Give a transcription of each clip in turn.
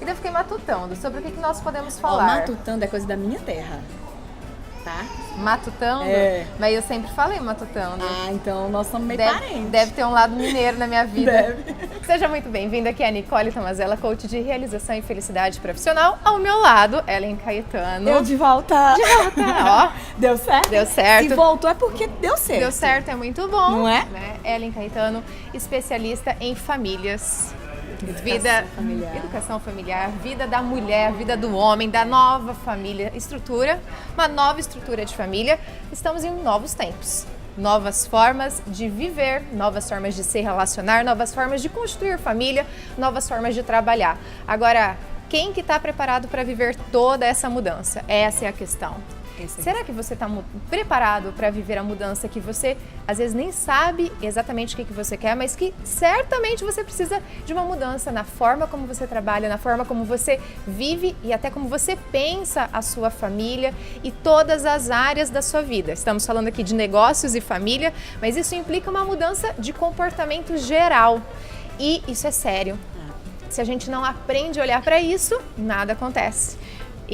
E daí eu fiquei matutando sobre o que nós podemos Ó, falar. matutando é coisa da minha terra, tá? Matutando? É. Mas eu sempre falei matutando. Ah, então nós somos meio parentes. Deve ter um lado mineiro na minha vida. Deve. Seja muito bem-vinda, aqui é a Nicole Tomazella, coach de realização e felicidade profissional. Ao meu lado, Ellen Caetano. Eu de volta. De volta, ó. Deu certo? Deu certo. Se voltou é porque deu certo. Deu certo, é muito bom. Não é? Né? Ellen Caetano, especialista em famílias. Educação familiar, vida da mulher, vida do homem, da nova família, uma nova estrutura de família. Estamos em novos tempos, novas formas de viver, novas formas de se relacionar, novas formas de construir família, novas formas de trabalhar. Agora, quem que está preparado para viver toda essa mudança? Essa é a questão. Será que você está preparado para viver a mudança que você, às vezes, nem sabe exatamente o que você quer, mas que certamente você precisa de uma mudança na forma como você trabalha, na forma como você vive e até como você pensa a sua família e todas as áreas da sua vida. Estamos falando aqui de negócios e família, mas isso implica uma mudança de comportamento geral e isso é sério. Se a gente não aprende a olhar para isso, nada acontece.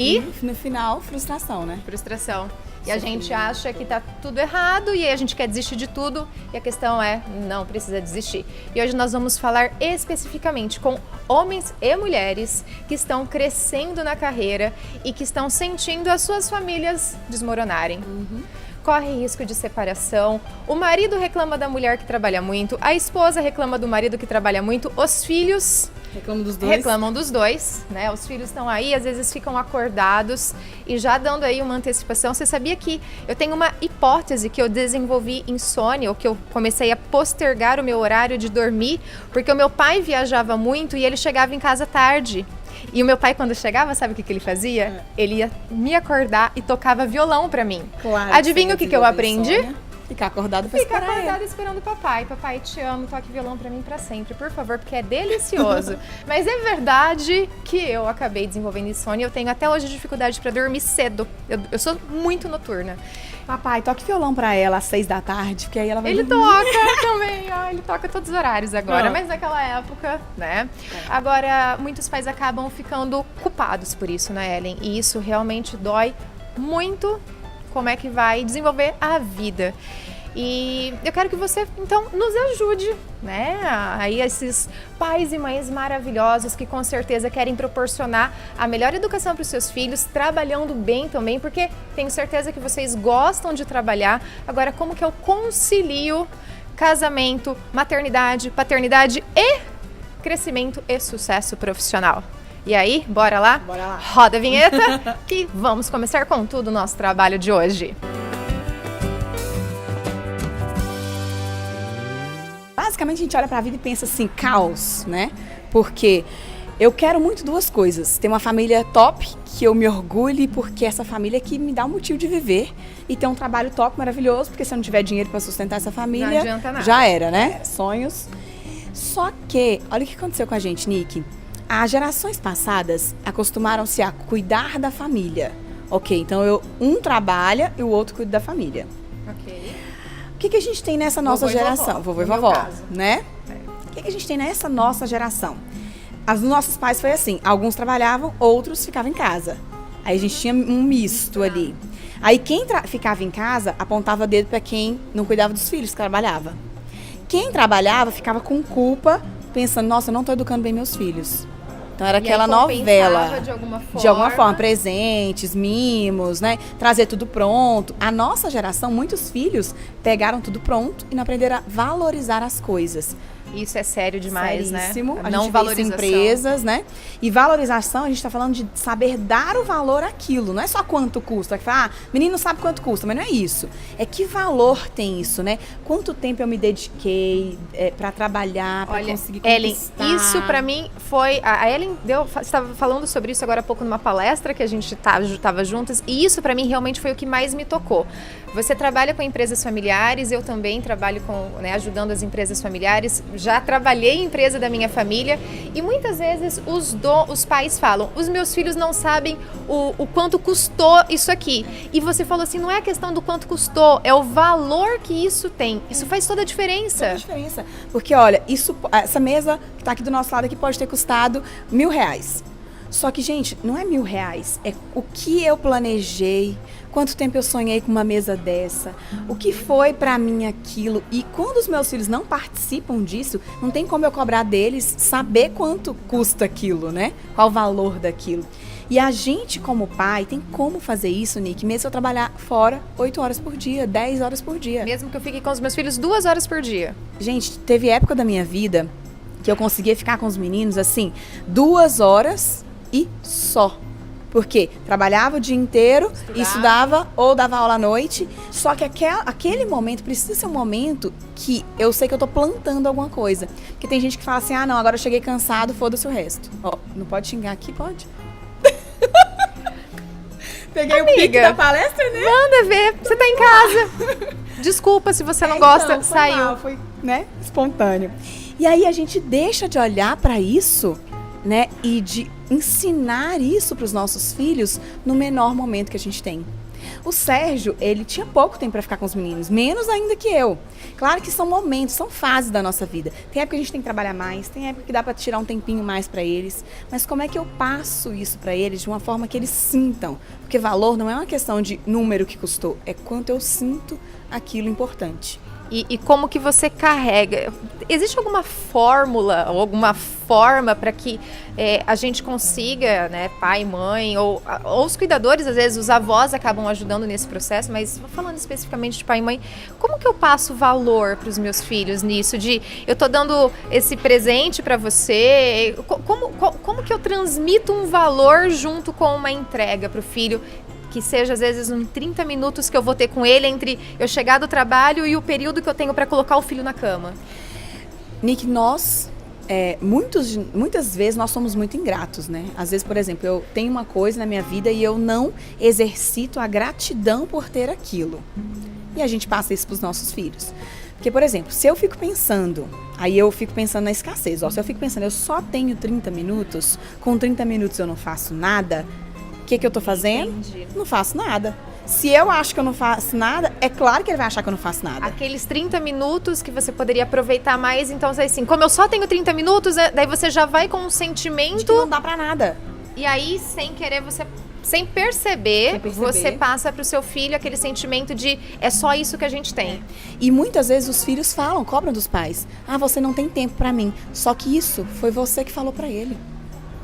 E no final, frustração, né? Frustração. E a gente acha que tá tudo errado e aí a gente quer desistir de tudo e a questão é, não precisa desistir. E hoje nós vamos falar especificamente com homens e mulheres que estão crescendo na carreira e que estão sentindo as suas famílias desmoronarem. Corre risco de separação, o marido reclama da mulher que trabalha muito, a esposa reclama do marido que trabalha muito, os filhos reclamam dos dois, né? Os filhos estão aí, às vezes ficam acordados e já dando aí uma antecipação. Você sabia que eu tenho uma hipótese que eu desenvolvi insônia, ou que eu comecei a postergar o meu horário de dormir, porque o meu pai viajava muito e ele chegava em casa tarde. E o meu pai, quando chegava, sabe o que ele fazia? Ele ia me acordar e tocava violão pra mim. Claro. Adivinha o que eu aprendi? Insônia. Ficar acordado pra Ficar esperar acordado ele. esperando o papai. Papai, te amo, toque violão pra mim pra sempre, por favor, porque é delicioso. Mas é verdade que eu acabei desenvolvendo insônia. Eu tenho até hoje dificuldade pra dormir cedo. Eu sou muito noturna. Papai, toque violão pra ela às 6 da tarde, porque aí ela vai Ele dormir. toca também, ele toca todos os horários agora, Ah. mas naquela época, né? Agora, muitos pais acabam ficando culpados por isso, né, Ellen? E isso realmente dói muito. Como é que vai desenvolver a vida. E eu quero que você, então, nos ajude, né? Aí esses pais e mães maravilhosos que com certeza querem proporcionar a melhor educação para os seus filhos, trabalhando bem também, porque tenho certeza que vocês gostam de trabalhar. Agora, como que eu concilio casamento, maternidade, paternidade e crescimento e sucesso profissional? E aí, bora lá? Bora lá. Roda a vinheta que vamos começar com tudo o nosso trabalho de hoje. Basicamente, a gente olha pra vida e pensa assim, caos, né? Porque eu quero muito duas coisas. Ter uma família top, que eu me orgulhe, porque essa família que me dá um motivo de viver. E ter um trabalho top, maravilhoso, porque se eu não tiver dinheiro pra sustentar essa família, Não adianta nada. já era, né? Sonhos. Só que, olha o que aconteceu com a gente, Nick. As gerações passadas acostumaram-se a cuidar da família. Ok, então um trabalha e o outro cuida da família. Ok. O que a gente tem nessa nossa Vovô e geração? vovó, Vovô e no meu vovó, caso. né? O que a gente tem nessa nossa geração? Os nossos pais foi assim, alguns trabalhavam, outros ficavam em casa. Aí a gente tinha um misto ali. Aí quem ficava em casa apontava dedo para quem não cuidava dos filhos, que trabalhava. Quem trabalhava ficava com culpa, pensando, nossa, eu não estou educando bem meus filhos. Então era aquela novela, de alguma forma, presentes, mimos, né? Trazer tudo pronto. A nossa geração, muitos filhos pegaram tudo pronto e não aprenderam a valorizar as coisas. Isso é sério demais, Seríssimo. né? A Não gente vê isso em valorização. empresas, né? E valorização, a gente está falando de saber dar o valor àquilo. Não é só quanto custa. Que fala, menino não sabe quanto custa, mas não é isso. É que valor tem isso, né? Quanto tempo eu me dediquei para trabalhar, para conseguir conquistar. Ellen, isso para mim foi... A Ellen estava falando sobre isso agora há pouco numa palestra que a gente estava juntas, e isso para mim realmente foi o que mais me tocou. Você trabalha com empresas familiares, eu também trabalho com, né, ajudando as empresas familiares, já trabalhei em empresa da minha família e muitas vezes os pais falam, os meus filhos não sabem o quanto custou isso aqui. E você falou assim, não é a questão do quanto custou, é o valor que isso tem. Isso faz toda a diferença. Toda a diferença. Porque olha, essa mesa que está aqui do nosso lado aqui pode ter custado R$1.000. Só que, gente, não é R$1.000, é o que eu planejei, quanto tempo eu sonhei com uma mesa dessa, o que foi pra mim aquilo. E quando os meus filhos não participam disso, não tem como eu cobrar deles saber quanto custa aquilo, né? Qual o valor daquilo. E a gente, como pai, tem como fazer isso, Nick, mesmo se eu trabalhar fora 8 horas por dia, 10 horas por dia. Mesmo que eu fique com os meus filhos 2 horas por dia. Gente, teve época da minha vida que eu conseguia ficar com os meninos, assim, 2 horas e só. Porque trabalhava o dia inteiro, estudava ou dava aula à noite. Só que aquele momento precisa ser um momento que eu sei que eu tô plantando alguma coisa. Porque tem gente que fala assim, ah, não, agora eu cheguei cansado, foda-se o resto. Ó, não pode xingar aqui? Pode. Peguei Amiga, o pique da palestra, né? Manda ver, você tá em casa. Desculpa se você não gosta, Então, saiu. Mal, foi, né, espontâneo. E aí a gente deixa de olhar pra isso, né, e de ensinar isso pros nossos filhos no menor momento que a gente tem. O Sérgio, ele tinha pouco tempo para ficar com os meninos, menos ainda que eu. Claro que são momentos, são fases da nossa vida. Tem época que a gente tem que trabalhar mais, tem época que dá para tirar um tempinho mais para eles. Mas como é que eu passo isso para eles de uma forma que eles sintam? Porque valor não é uma questão de número que custou, é quanto eu sinto aquilo importante. E como que você carrega? Existe alguma fórmula ou alguma forma para que a gente consiga, né, pai, mãe, ou os cuidadores, às vezes os avós acabam ajudando nesse processo, mas falando especificamente de pai e mãe, como que eu passo valor para os meus filhos nisso? De eu tô dando esse presente para você, como que eu transmito um valor junto com uma entrega para o filho? Que seja, às vezes, uns 30 minutos que eu vou ter com ele entre eu chegar do trabalho e o período que eu tenho para colocar o filho na cama. Nick, nós, muitas vezes, nós somos muito ingratos, né? Às vezes, por exemplo, eu tenho uma coisa na minha vida e eu não exercito a gratidão por ter aquilo. E a gente passa isso para os nossos filhos. Porque, por exemplo, se eu fico pensando, aí eu fico pensando na escassez. Ó, se eu fico pensando, eu só tenho 30 minutos, com 30 minutos eu não faço nada... O que eu tô fazendo? Entendi. Não faço nada. Se eu acho que eu não faço nada, é claro que ele vai achar que eu não faço nada. Aqueles 30 minutos que você poderia aproveitar mais, então assim, como eu só tenho 30 minutos, daí você já vai com um sentimento... De que não dá pra nada. E aí, sem querer, sem perceber, você passa pro seu filho aquele sentimento de é só isso que a gente tem. E muitas vezes os filhos falam, cobram dos pais. Ah, você não tem tempo pra mim. Só que isso foi você que falou pra ele.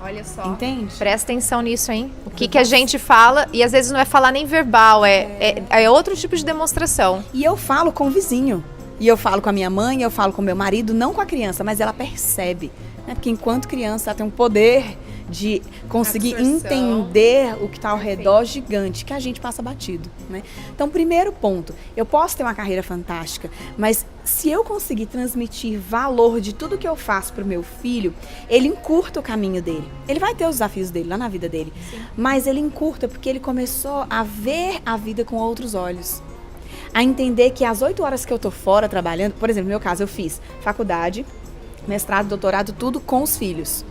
Olha só. Entende? Presta atenção nisso, hein? O que a gente fala, e às vezes não é falar nem verbal, é outro tipo de demonstração. E eu falo com o vizinho. E eu falo com a minha mãe, eu falo com o meu marido, não com a criança, mas ela percebe. Né? Porque enquanto criança ela tem um poder de conseguir entender o que está ao redor gigante, que a gente passa batido, né? Então, primeiro ponto, eu posso ter uma carreira fantástica, mas se eu conseguir transmitir valor de tudo que eu faço para o meu filho, ele encurta o caminho dele. Ele vai ter os desafios dele lá na vida dele, sim, mas ele encurta porque ele começou a ver a vida com outros olhos. A entender que as 8 horas que eu tô fora trabalhando, por exemplo, no meu caso, eu fiz faculdade, mestrado, doutorado, tudo com os filhos,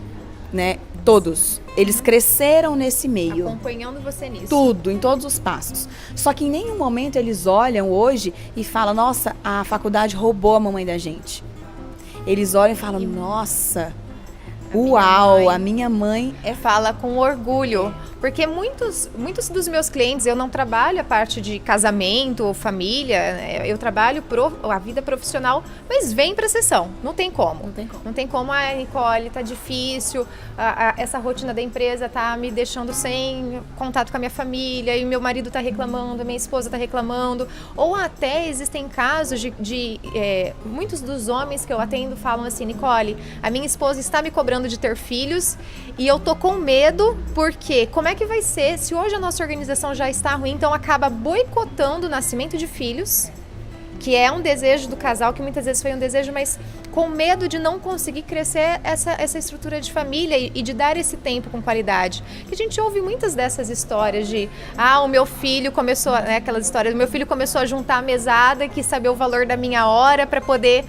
né? Todos. Eles cresceram nesse meio. Acompanhando você nisso. Tudo, em todos os passos. Só que em nenhum momento eles olham hoje e falam, nossa, a faculdade roubou a mamãe da gente. Eles olham e falam, nossa, uau, a minha mãe fala com orgulho. Porque muitos dos meus clientes, eu não trabalho a parte de casamento ou família, né? Eu trabalho a vida profissional, mas vem pra sessão, não tem como. Não tem como, Nicole, tá difícil, essa rotina da empresa tá me deixando sem contato com a minha família, e meu marido tá reclamando, minha esposa tá reclamando. Ou até existem casos de muitos dos homens que eu atendo falam assim, Nicole, a minha esposa está me cobrando de ter filhos e eu tô com medo, porque como é que vai ser se hoje a nossa organização já está ruim, então acaba boicotando o nascimento de filhos, que é um desejo do casal, que muitas vezes foi um desejo, mas com medo de não conseguir crescer essa estrutura de família e de dar esse tempo com qualidade. Que a gente ouve muitas dessas histórias de, o meu filho começou, né, aquelas histórias, meu filho começou a juntar a mesada, quis saber o valor da minha hora para poder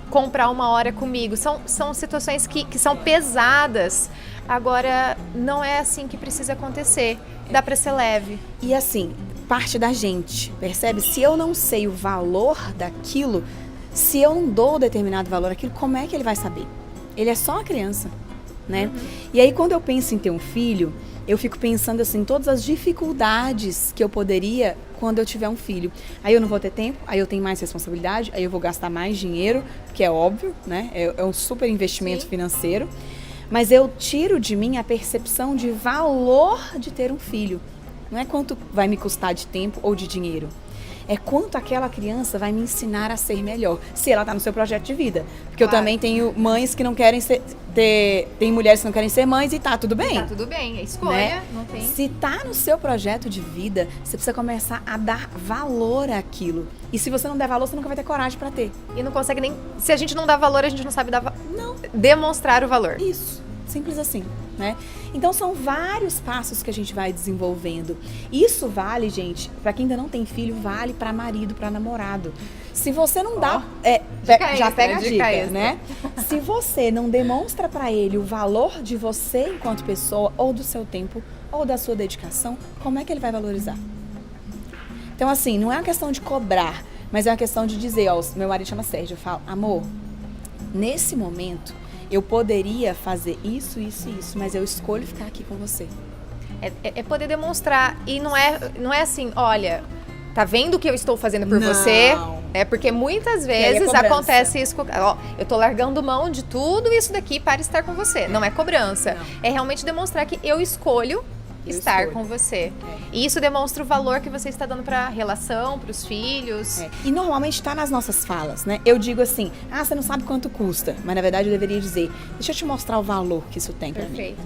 comprar uma hora comigo. São situações que são pesadas. Agora, não é assim que precisa acontecer. Dá para ser leve. E assim, parte da gente, percebe? Se eu não sei o valor daquilo, se eu não dou determinado valor àquilo, como é que ele vai saber? Ele é só uma criança, né? E aí, quando eu penso em ter um filho, eu fico pensando assim, todas as dificuldades que eu poderia quando eu tiver um filho. Aí eu não vou ter tempo, aí eu tenho mais responsabilidade, aí eu vou gastar mais dinheiro, que é óbvio, né? É um super investimento financeiro. Mas eu tiro de mim a percepção de valor de ter um filho. Não é quanto vai me custar de tempo ou de dinheiro. É quanto aquela criança vai me ensinar a ser melhor, se ela está no seu projeto de vida. Porque eu também tenho mães que não querem ser... Tem mulheres que não querem ser mães e tá tudo bem. Tá tudo bem, é escolha, né? Não tem... Se tá no seu projeto de vida, você precisa começar a dar valor àquilo. E se você não der valor, você nunca vai ter coragem para ter. E não consegue nem... Se a gente não dá valor, a gente não sabe demonstrar o valor. Isso, simples assim, né? Então são vários passos que a gente vai desenvolvendo. Isso vale, gente, para quem ainda não tem filho, vale para marido, para namorado. Se você não dá, já pega a dica, né? Se você não demonstra para ele o valor de você enquanto pessoa, ou do seu tempo, ou da sua dedicação, como é que ele vai valorizar? Então assim, não é uma questão de cobrar, mas é uma questão de dizer, ó, meu marido chama Sérgio, eu falo, amor, nesse momento eu poderia fazer isso, isso e isso, mas eu escolho ficar aqui com você. É poder demonstrar. E não é assim, olha, tá vendo o que eu estou fazendo por você? É porque muitas vezes acontece isso. Ó, eu tô largando mão de tudo isso daqui para estar com você. Não é cobrança. Não. É realmente demonstrar que eu escolho estar com você. E isso demonstra o valor que você está dando para a relação, para os filhos. E normalmente está nas nossas falas, né? Eu digo assim, você não sabe quanto custa. Mas na verdade eu deveria dizer, deixa eu te mostrar o valor que isso tem para mim. Perfeito.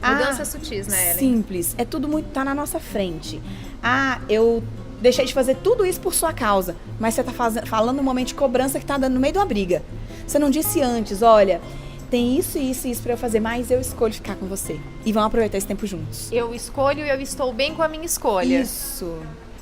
Mudanças sutis, né, Ellen? Simples. É tudo muito, tá na nossa frente. Eu deixei de fazer tudo isso por sua causa. Mas você tá falando um momento de cobrança que tá dando no meio de uma briga. Você não disse antes, olha... Tem isso e isso e isso pra eu fazer, mas eu escolho ficar com você. E vamos aproveitar esse tempo juntos. Eu escolho e eu estou bem com a minha escolha. Isso.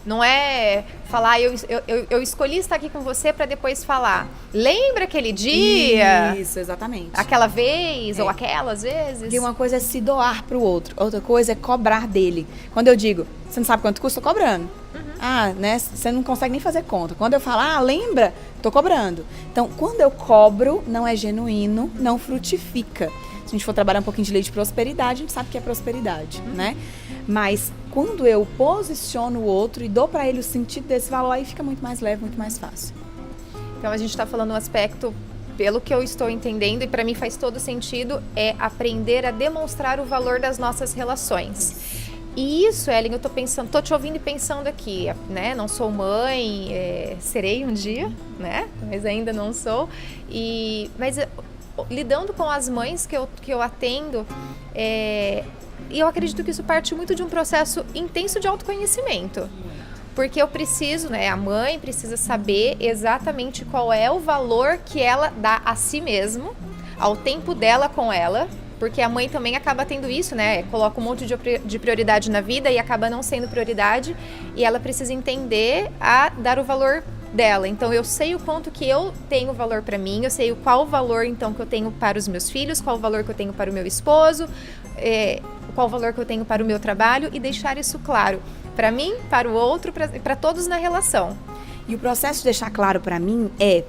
Não é falar, eu escolhi estar aqui com você pra depois falar. Lembra aquele dia? Isso, exatamente. Aquela vez ou aquelas vezes? Porque uma coisa é se doar pro outro, outra coisa é cobrar dele. Quando eu digo, você não sabe quanto custa, tô cobrando. Né? Você não consegue nem fazer conta. Quando eu falo, lembra? Tô cobrando. Então, quando eu cobro, não é genuíno, não frutifica. Se a gente for trabalhar um pouquinho de lei de prosperidade, a gente sabe que é prosperidade, né? Mas quando eu posiciono o outro e dou para ele o sentido desse valor, aí fica muito mais leve, muito mais fácil. Então, a gente está falando um aspecto, pelo que eu estou entendendo, e para mim faz todo sentido, é aprender a demonstrar o valor das nossas relações. E isso, Ellen, eu tô te ouvindo e pensando aqui, né? Não sou mãe, serei um dia, né? Mas ainda não sou. Mas lidando com as mães que eu atendo, e eu acredito que isso parte muito de um processo intenso de autoconhecimento. Porque eu preciso, né? A mãe precisa saber exatamente qual é o valor que ela dá a si mesma, ao tempo dela com ela. Porque a mãe também acaba tendo isso, né? Coloca um monte de prioridade na vida e acaba não sendo prioridade. E ela precisa entender a dar o valor dela. Então, eu sei o quanto que eu tenho valor para mim. Eu sei qual o valor, então, que eu tenho para os meus filhos. Qual o valor que eu tenho para o meu esposo. Qual o valor que eu tenho para o meu trabalho. E deixar isso claro para mim, para o outro, para todos na relação. E o processo de deixar claro para mim é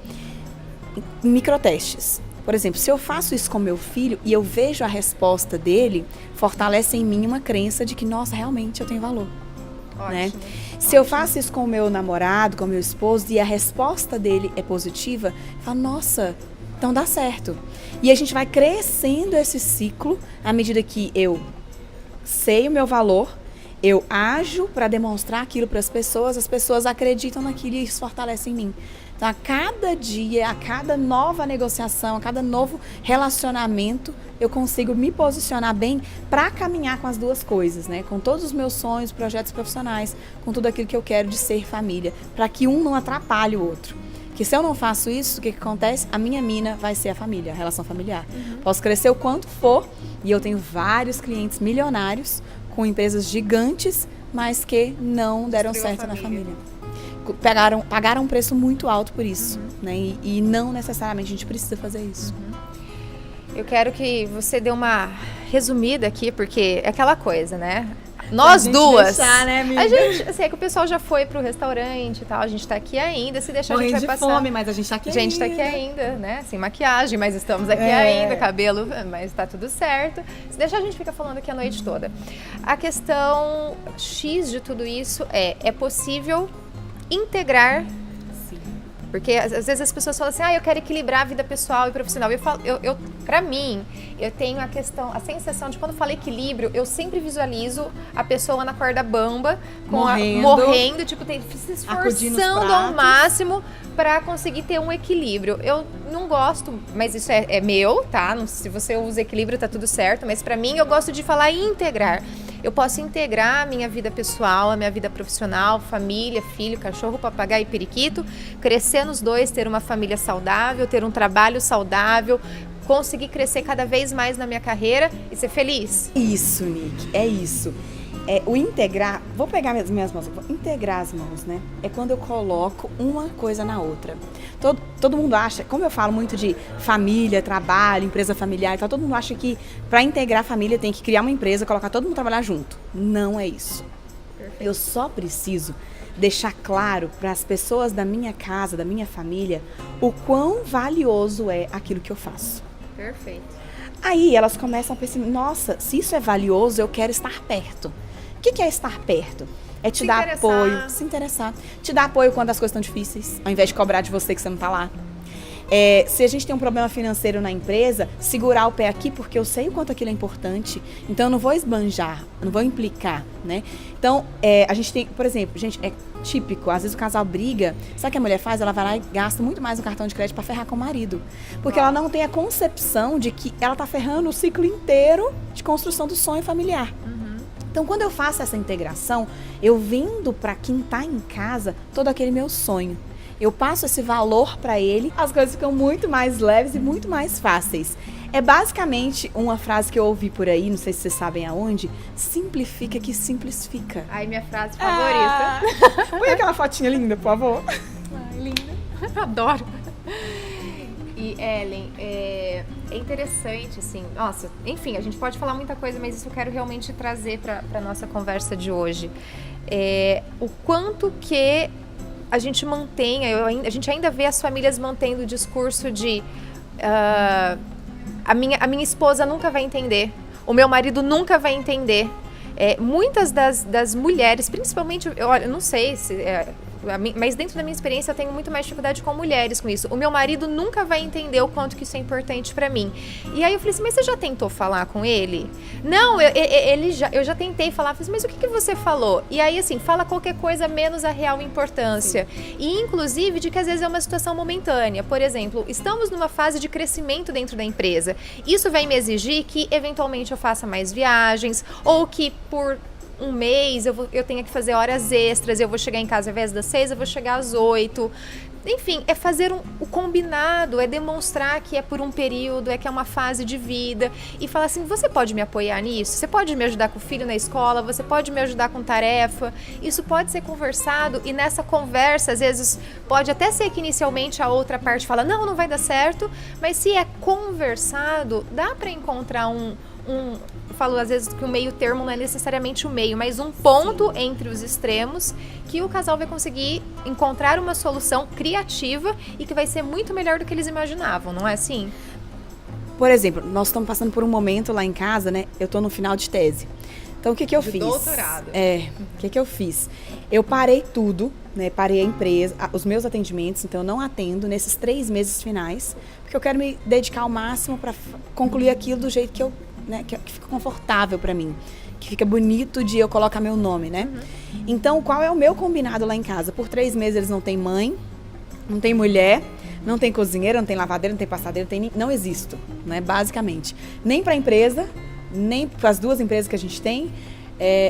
microtestes. Por exemplo, se eu faço isso com meu filho e eu vejo a resposta dele, fortalece em mim uma crença de que, nossa, realmente eu tenho valor. Ótimo, né? Ótimo. Se eu faço isso com o meu namorado, com o meu esposo, e a resposta dele é positiva, eu falo, nossa, então dá certo. E a gente vai crescendo esse ciclo à medida que eu sei o meu valor, eu ajo para demonstrar aquilo para as pessoas acreditam naquilo e isso fortalece em mim. Então, a cada dia, a cada nova negociação, a cada novo relacionamento, eu consigo me posicionar bem para caminhar com as duas coisas, né? Com todos os meus sonhos, projetos profissionais, com tudo aquilo que eu quero de ser família, para que um não atrapalhe o outro. Porque se eu não faço isso, o que acontece? A minha mina vai ser a família, a relação familiar. Posso crescer o quanto for, e eu tenho vários clientes milionários com empresas gigantes, mas que não deram certo na família. Pagaram um preço muito alto por isso, né? E não necessariamente a gente precisa fazer isso. eu quero que você dê uma resumida aqui, porque é aquela coisa, né? Nós duas. Deixar, né, amiga? A gente, assim, é que o pessoal já foi pro restaurante e tal, a gente tá aqui ainda, se deixar a gente vai passar. Fome, mas a gente tá aqui ainda. A gente tá aqui ainda, né? Sem maquiagem, mas estamos aqui ainda, cabelo, mas tá tudo certo. Se deixar a gente fica falando aqui a noite toda. A questão X de tudo isso é possível integrar. Porque às vezes as pessoas falam assim, eu quero equilibrar a vida pessoal e profissional. Pra mim, eu tenho a sensação de quando eu falo equilíbrio, eu sempre visualizo a pessoa na corda bamba, morrendo, tipo, se esforçando ao máximo para conseguir ter um equilíbrio. Eu não gosto, mas isso é meu, tá? Se você usa equilíbrio, tá tudo certo, mas pra mim eu gosto de falar integrar. Eu posso integrar a minha vida pessoal, a minha vida profissional, família, filho, cachorro, papagaio e periquito, crescer nos dois, ter uma família saudável, ter um trabalho saudável, conseguir crescer cada vez mais na minha carreira e ser feliz. Isso, Nick, é isso. O integrar, vou pegar minhas mãos, vou integrar as mãos, né? É quando eu coloco uma coisa na outra. Todo mundo acha, como eu falo muito de família, trabalho, empresa familiar e tal, todo mundo acha que para integrar a família tem que criar uma empresa, colocar todo mundo trabalhar junto. Não é isso. Perfeito. Eu só preciso deixar claro para as pessoas da minha casa, da minha família, o quão valioso é aquilo que eu faço. Perfeito. Aí elas começam a pensar, nossa, se isso é valioso, eu quero estar perto. O que é estar perto? É te dar apoio, se interessar. Te dar apoio quando as coisas estão difíceis, ao invés de cobrar de você que você não tá lá. Se a gente tem um problema financeiro na empresa, segurar o pé aqui, porque eu sei o quanto aquilo é importante. Então, eu não vou esbanjar, eu não vou implicar, né? Então, a gente tem, por exemplo, gente, é típico, às vezes o casal briga, sabe o que a mulher faz? Ela vai lá e gasta muito mais no cartão de crédito para ferrar com o marido. Porque ela não tem a concepção de que ela tá ferrando o ciclo inteiro de construção do sonho familiar. Então, quando eu faço essa integração, eu vendo para quem tá em casa todo aquele meu sonho. Eu passo esse valor para ele, as coisas ficam muito mais leves e muito mais fáceis. É basicamente uma frase que eu ouvi por aí, não sei se vocês sabem aonde, simplifica que simplifica. Ai, minha frase favorita. Põe aquela fotinha linda, por favor. Ai, linda. Adoro. E, Ellen, é interessante, assim, nossa, enfim, a gente pode falar muita coisa, mas isso eu quero realmente trazer para nossa conversa de hoje. O quanto que a gente mantém, a gente ainda vê as famílias mantendo o discurso de a minha esposa nunca vai entender, o meu marido nunca vai entender. Muitas das mulheres, principalmente, eu não sei se... mas dentro da minha experiência eu tenho muito mais dificuldade com mulheres com isso. O meu marido nunca vai entender o quanto que isso é importante pra mim. E aí eu falei assim, mas você já tentou falar com ele? Não, eu já tentei falar, mas o que você falou? E aí assim, fala qualquer coisa menos a real importância. Sim. E inclusive de que às vezes é uma situação momentânea. Por exemplo, estamos numa fase de crescimento dentro da empresa. Isso vai me exigir que eventualmente eu faça mais viagens, ou que por um mês eu tenho que fazer horas extras, eu vou chegar em casa ao invés das 6, eu vou chegar às 8. Enfim, é fazer o combinado, é demonstrar que é por um período, que é uma fase de vida e falar assim, você pode me apoiar nisso? Você pode me ajudar com o filho na escola? Você pode me ajudar com tarefa? Isso pode ser conversado e nessa conversa, às vezes, pode até ser que inicialmente a outra parte fala, não vai dar certo, mas se é conversado, dá para encontrar eu falo às vezes que o meio termo não é necessariamente o meio, mas um ponto Sim. entre os extremos que o casal vai conseguir encontrar uma solução criativa e que vai ser muito melhor do que eles imaginavam, não é assim? Por exemplo, nós estamos passando por um momento lá em casa, né? Eu estou no final de tese. Então, o que eu fiz? Doutorado. O que eu fiz? Eu parei tudo, né? Parei a empresa, os meus atendimentos, então eu não atendo nesses 3 meses finais, porque eu quero me dedicar ao máximo para concluir aquilo do jeito que eu que fica confortável para mim, que fica bonito de eu colocar meu nome, né? Uhum. Então, qual é o meu combinado lá em casa? Por 3 meses eles não têm mãe, não tem mulher, não tem cozinheira, não tem lavadeira, não tem passadeira, não existo, né? Basicamente. Nem para a empresa, nem para as 2 empresas que a gente tem,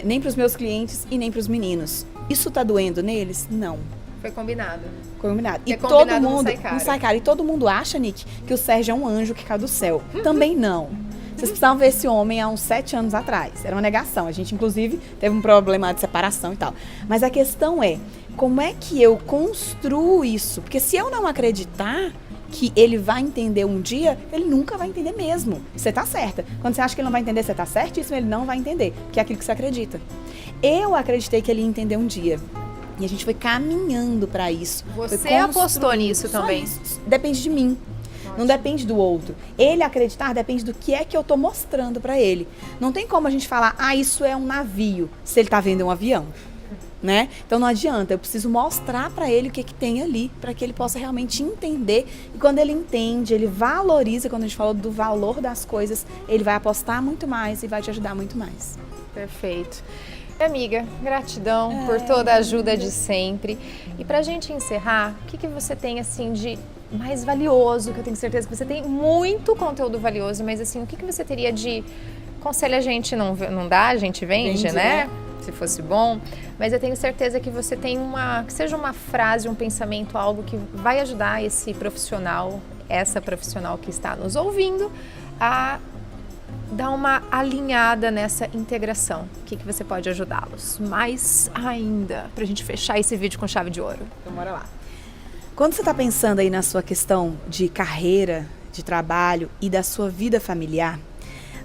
nem para os meus clientes e nem para os meninos. Isso tá doendo neles? Não. Foi combinado. Combinado. E todo mundo não sai caro. E todo mundo acha, Nick, que o Sérgio é um anjo que caiu do céu. Também não. Vocês precisavam ver esse homem há uns 7 anos atrás. Era uma negação. A gente, inclusive, teve um problema de separação e tal. Mas a questão é, como é que eu construo isso? Porque se eu não acreditar, que ele vai entender um dia, ele nunca vai entender mesmo. Você tá certa. Quando você acha que ele não vai entender, você tá certíssimo, ele não vai entender, que é aquilo que você acredita. Eu acreditei que ele ia entender um dia. E a gente foi caminhando para isso. Você apostou nisso também? Isso. Depende de mim. Não depende do outro. Ele acreditar depende do que é que eu tô mostrando para ele. Não tem como a gente falar, isso é um navio, se ele tá vendo um avião, né? Então não adianta, eu preciso mostrar para ele o que tem ali, para que ele possa realmente entender. E quando ele entende, ele valoriza, quando a gente falou do valor das coisas, ele vai apostar muito mais e vai te ajudar muito mais. Perfeito. Amiga, gratidão por toda a ajuda de sempre. E pra gente encerrar, o que você tem assim de mais valioso, que eu tenho certeza que você tem muito conteúdo valioso, mas assim, o que você teria de conselho? A gente não dá, a gente vende, né? Se fosse bom, mas eu tenho certeza que você tem que seja uma frase, um pensamento, algo que vai ajudar esse profissional, essa profissional que está nos ouvindo a dar uma alinhada nessa integração. O que você pode ajudá-los mais ainda, pra gente fechar esse vídeo com chave de ouro? Então bora lá. Quando você está pensando aí na sua questão de carreira, de trabalho e da sua vida familiar,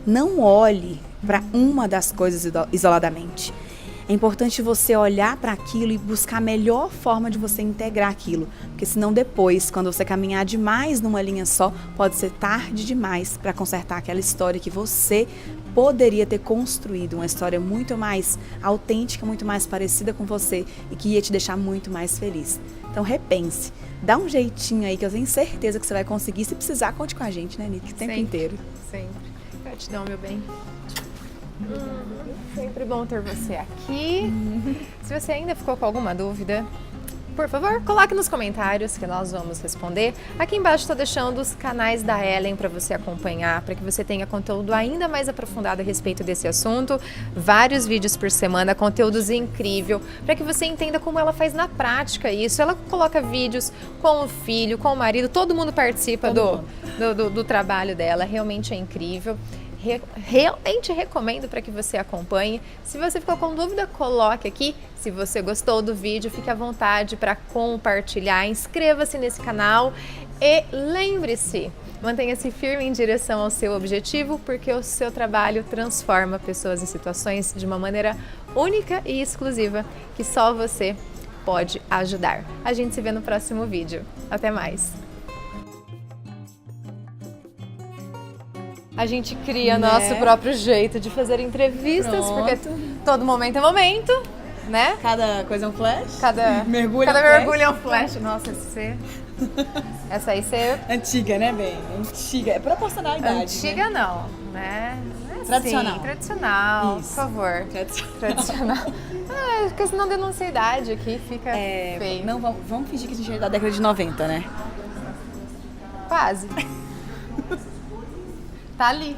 não olhe para uma das coisas isoladamente. É importante você olhar para aquilo e buscar a melhor forma de você integrar aquilo, porque senão depois, quando você caminhar demais numa linha só, pode ser tarde demais para consertar aquela história que você poderia ter construído, uma história muito mais autêntica, muito mais parecida com você e que ia te deixar muito mais feliz. Então repense, dá um jeitinho aí que eu tenho certeza que você vai conseguir. Se precisar, conte com a gente, né, Nick? O tempo inteiro. Sempre. Gratidão, meu bem. Sempre bom ter você aqui. Se você ainda ficou com alguma dúvida, por favor, coloque nos comentários que nós vamos responder. Aqui embaixo estou deixando os canais da Ellen para você acompanhar, para que você tenha conteúdo ainda mais aprofundado a respeito desse assunto. Vários vídeos por semana, conteúdos incríveis, para que você entenda como ela faz na prática isso. Ela coloca vídeos com o filho, com o marido, todo mundo participa do trabalho dela. Realmente é incrível. Realmente recomendo para que você acompanhe. Se você ficou com dúvida, coloque aqui. Se você gostou do vídeo, fique à vontade para compartilhar. Inscreva-se nesse canal e lembre-se, mantenha-se firme em direção ao seu objetivo, porque o seu trabalho transforma pessoas e situações de uma maneira única e exclusiva que só você pode ajudar. A gente se vê no próximo vídeo. Até mais! A gente cria nosso próprio jeito de fazer entrevistas, porque todo momento é momento, né? Cada coisa é um flash. Cada mergulho é um flash. Nossa, essa aí você... Antiga, né, bem? Antiga. É proporcionalidade. Antiga, né? não, né? Tradicional. Sim, tradicional, isso. Por favor. Tradicional. Porque senão denuncia a idade aqui, fica feio. Não, vamos fingir que a gente é da década de 90, né? Quase. Tá ali.